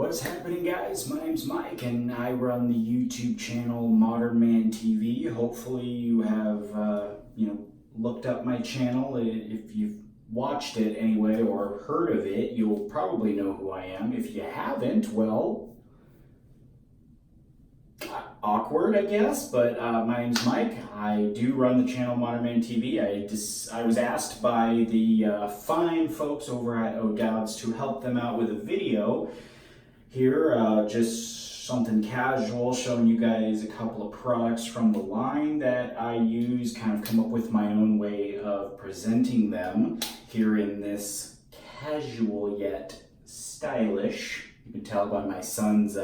What's happening, guys? My name's Mike and I run the YouTube channel Modern Man TV. Hopefully you have looked up my channel. If you've watched it anyway or heard of it, you'll probably know who I am. If you haven't, well, awkward, I guess, but my name's Mike. I do run the channel Modern Man TV. I was asked by the fine folks over at O'Dowd's to help them out with a video here, just something casual, showing you guys a couple of products from the line that I use, kind of come up with my own way of presenting them here in this casual yet stylish, you can tell by my son's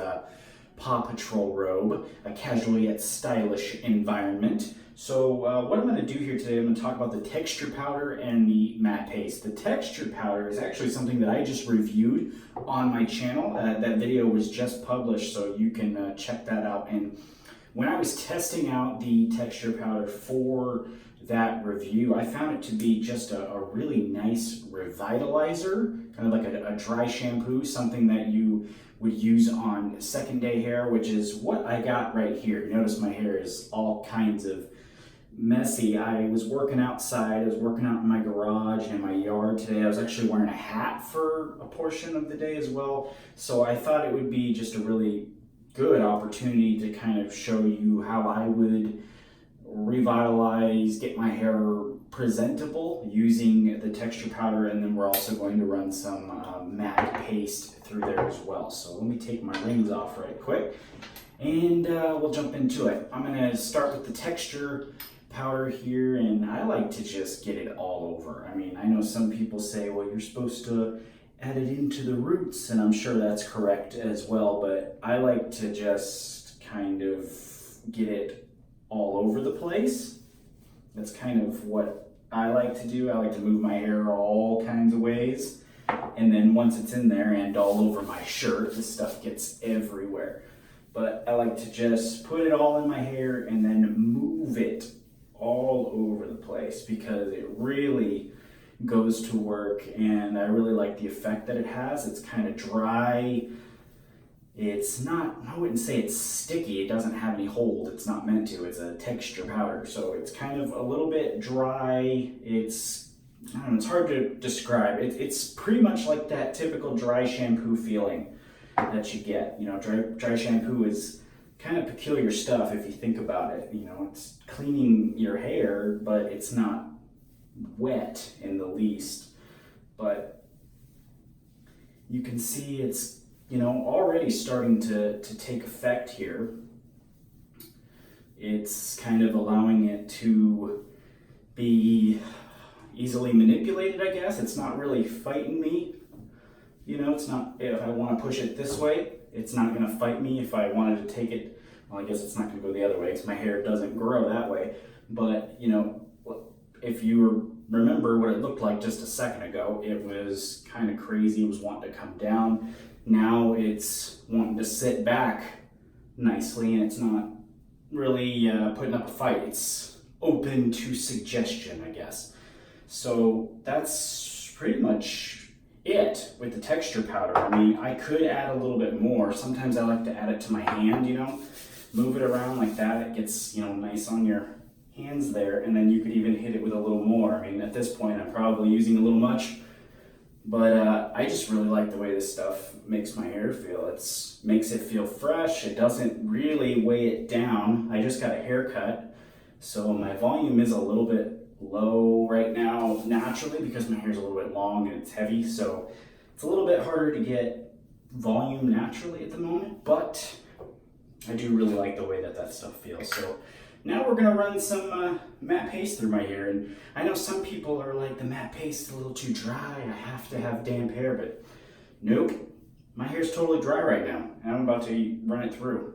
Paw Patrol robe, a casual yet stylish environment. So what I'm going to do here today, I'm going to talk about the texture powder and the matte paste. The texture powder is actually something that I just reviewed on my channel. That video was just published, so you can check that out. And when I was testing out the texture powder for that review, I found it to be just a really nice revitalizer, kind of like a dry shampoo, something that you would use on second day hair, which is what I got right here. Notice my hair is all kinds of messy. I was working outside, I was working out in my garage and in my yard today. I was actually wearing a hat for a portion of the day as well. So I thought it would be just a really good opportunity to kind of show you how I would revitalize, get my hair presentable using the texture powder, and then we're also going to run some matte paste through there as well. So let me take my rings off right quick and we'll jump into it. I'm going to start with the texture powder here, and I like to just get it all over. I mean, I know some people say, well, you're supposed to add it into the roots, and I'm sure that's correct as well, but I like to just kind of get it all over the place. That's kind of what I like to do. I like to move my hair all kinds of ways, and then once it's in there and all over my shirt, this stuff gets everywhere. But I like to just put it all in my hair and then move it all over the place because it really goes to work, and I really like the effect that it has. It's kind of dry. It's not, I wouldn't say it's sticky. It doesn't have any hold. It's not meant to. It's a texture powder. So it's kind of a little bit dry. It's, I don't know, it's hard to describe. It's pretty much like that typical dry shampoo feeling that you get. You know, dry shampoo is kind of peculiar stuff if you think about it. You know, it's cleaning your hair, but it's not wet in the least. But you can see it's, you know, already starting to take effect here. It's kind of allowing it to be easily manipulated, I guess. It's not really fighting me. You know, it's not, if I want to push it this way, it's not going to fight me. If I wanted to take it, well, I guess it's not going to go the other way because my hair doesn't grow that way. But, you know, if you remember what it looked like just a second ago, it was kind of crazy. It was wanting to come down. Now it's wanting to sit back nicely, and it's not really putting up a fight. It's open to suggestion, I guess. So that's pretty much it with the texture powder. I mean, I could add a little bit more. Sometimes I like to add it to my hand, you know, move it around like that. It gets, you know, nice on your hands there, and then you could even hit it with a little more. I mean, at this point, I'm probably using a little much, but I just really like the way this stuff makes my hair feel. It makes it feel fresh. It doesn't really weigh it down. I just got a haircut, so my volume is a little bit low right now naturally because my hair is a little bit long and it's heavy, so it's a little bit harder to get volume naturally at the moment, but I do really like the way that stuff feels. So now we're going to run some matte paste through my hair, and I know some people are like, the matte paste is a little too dry, I have to have damp hair, but nope, my hair's totally dry right now, and I'm about to run it through.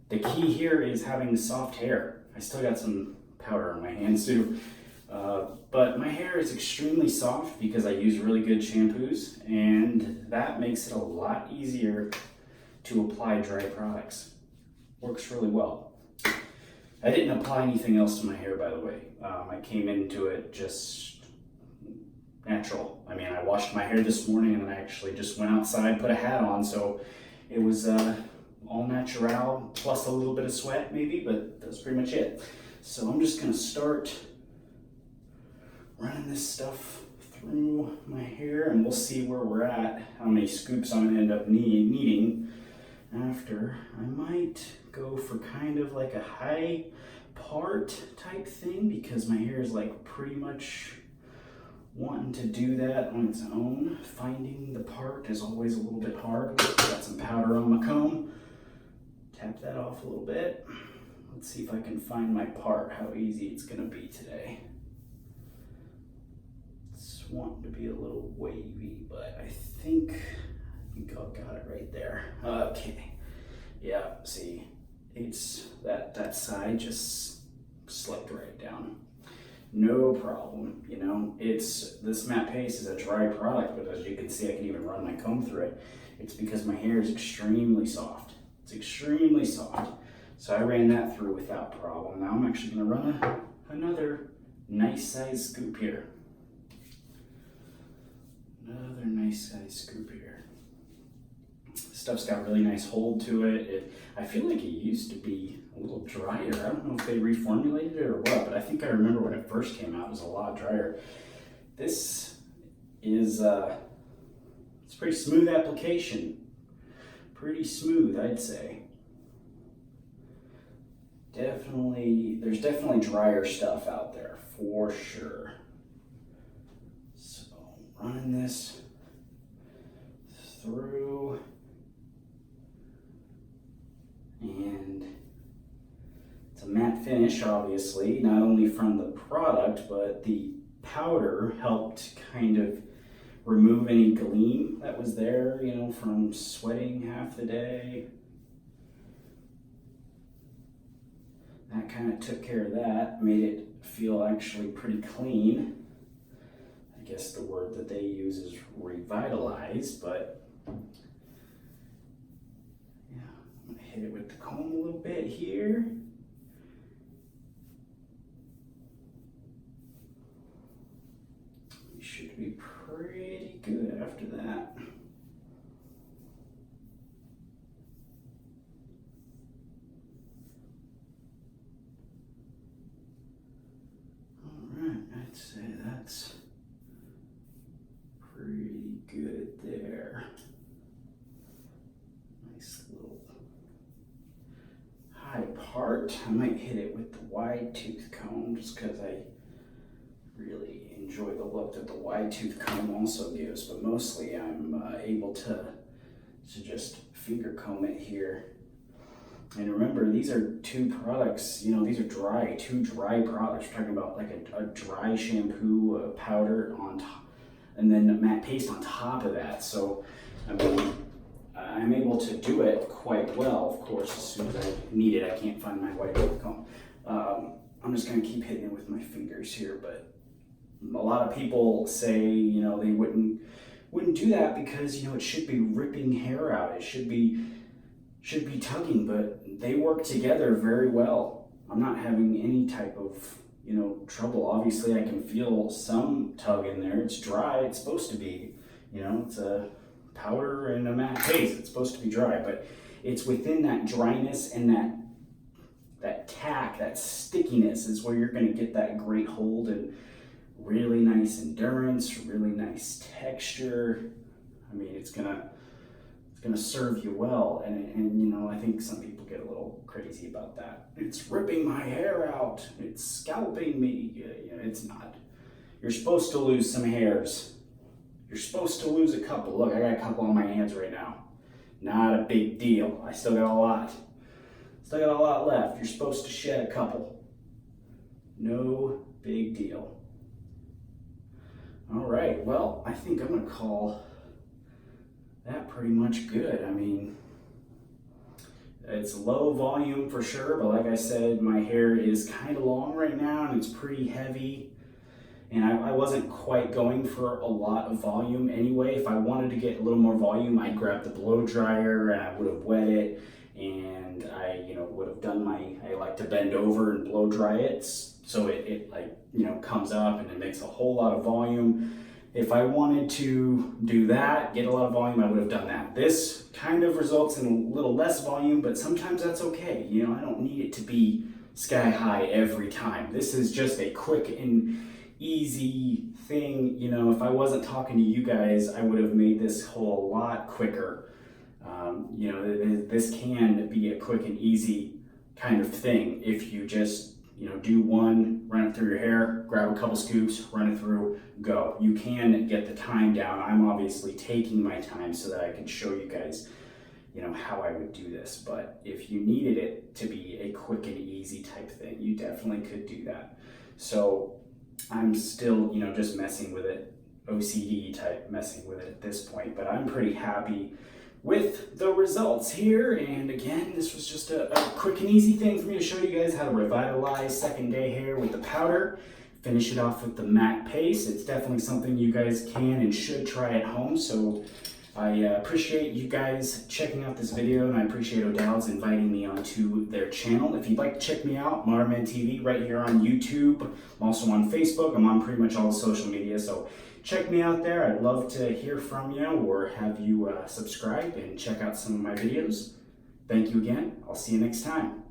The key here is having soft hair. I still got some powder on my hands too, but my hair is extremely soft because I use really good shampoos, and that makes it a lot easier to apply dry products. Works really well. I didn't apply anything else to my hair, by the way. I came into it just natural. I mean, I washed my hair this morning and then I actually just went outside, put a hat on, so it was all natural, plus a little bit of sweat maybe, but that's pretty much it. So I'm just gonna start running this stuff through my hair and we'll see where we're at, how many scoops I'm gonna end up needing after. I might go for kind of like a high part type thing because my hair is like pretty much wanting to do that on its own. Finding the part is always a little bit hard. Got some powder on my comb. Tap that off a little bit. Let's see if I can find my part, how easy it's gonna be today. It's wanting to be a little wavy, but I think I've got it right there. Okay, yeah, see, it's that side just slipped right down. No problem, you know, this matte paste is a dry product, but as you can see, I can even run my comb through it. It's because my hair is extremely soft. It's extremely soft. So I ran that through without problem. Now I'm actually gonna run another nice size scoop here. Another nice size scoop here. Stuff's got really nice hold to it. I feel like it used to be a little drier. I don't know if they reformulated it or what, but I think I remember when it first came out, it was a lot drier. This is, it's pretty smooth application. Pretty smooth, I'd say. There's definitely drier stuff out there, for sure. So, running this through, and it's a matte finish, obviously, not only from the product, but the powder helped kind of remove any gleam that was there, you know, from sweating half the day. That kind of took care of that, made it feel actually pretty clean. I guess the word that they use is revitalize, but yeah, I'm gonna hit it with the comb a little bit here. We should be pretty good after that. I'd say that's pretty good there. Nice little high part. I might hit it with the wide tooth comb just because I really enjoy the look that the wide tooth comb also gives, but mostly I'm able to just finger comb it here. And remember, these are two products, you know, these are two dry products. We're talking about like a dry shampoo, a powder on top, and then a matte paste on top of that. So, I mean, I'm able to do it quite well, of course, as soon as I need it. I can't find my white comb. I'm just gonna keep hitting it with my fingers here, but a lot of people say, you know, they wouldn't do that because, you know, it should be ripping hair out. It should be tugging, but they work together very well. I'm not having any type of, you know, trouble. Obviously, I can feel some tug in there. It's dry. It's supposed to be, you know, it's a powder and a matte paste. It's supposed to be dry, but it's within that dryness and that tack, that stickiness is where you're going to get that great hold and really nice endurance, really nice texture. I mean, it's gonna serve you well, and you know, I think some people get a little crazy about that. It's ripping my hair out, it's scalping me. Yeah, it's not. You're supposed to lose some hairs. You're supposed to lose a couple. Look, I got a couple on my hands right now. Not a big deal. I still got a lot. Still got a lot left. You're supposed to shed a couple. No big deal. All right, well, I think I'm gonna call that pretty much good. I mean, it's low volume for sure, but like I said, my hair is kind of long right now and it's pretty heavy. And I wasn't quite going for a lot of volume anyway. If I wanted to get a little more volume, I'd grab the blow dryer and I would have wet it, and I, you know, would have done I like to bend over and blow dry it so it like, you know, comes up and it makes a whole lot of volume. If I wanted to do that, get a lot of volume, I would have done that. This kind of results in a little less volume, but sometimes that's okay. You know, I don't need it to be sky high every time. This is just a quick and easy thing. You know, if I wasn't talking to you guys, I would have made this whole lot quicker. You know, this can be a quick and easy kind of thing if you just, you know, do one, run it through your hair, grab a couple scoops, run it through, go. You can get the time down. I'm obviously taking my time so that I can show you guys, you know, how I would do this. But if you needed it to be a quick and easy type thing, you definitely could do that. So I'm still, you know, just messing with it, OCD type messing with it at this point, but I'm pretty happy with the results here. And again, this was just a quick and easy thing for me to show you guys how to revitalize second day hair with the powder. Finish it off with the matte paste. It's definitely something you guys can and should try at home. So I appreciate you guys checking out this video, and I appreciate O'Dowd's inviting me onto their channel. If you'd like to check me out, Modern TV right here on YouTube. I'm also on Facebook. I'm on pretty much all the social media, so check me out there. I'd love to hear from you or have you subscribe and check out some of my videos. Thank you again. I'll see you next time.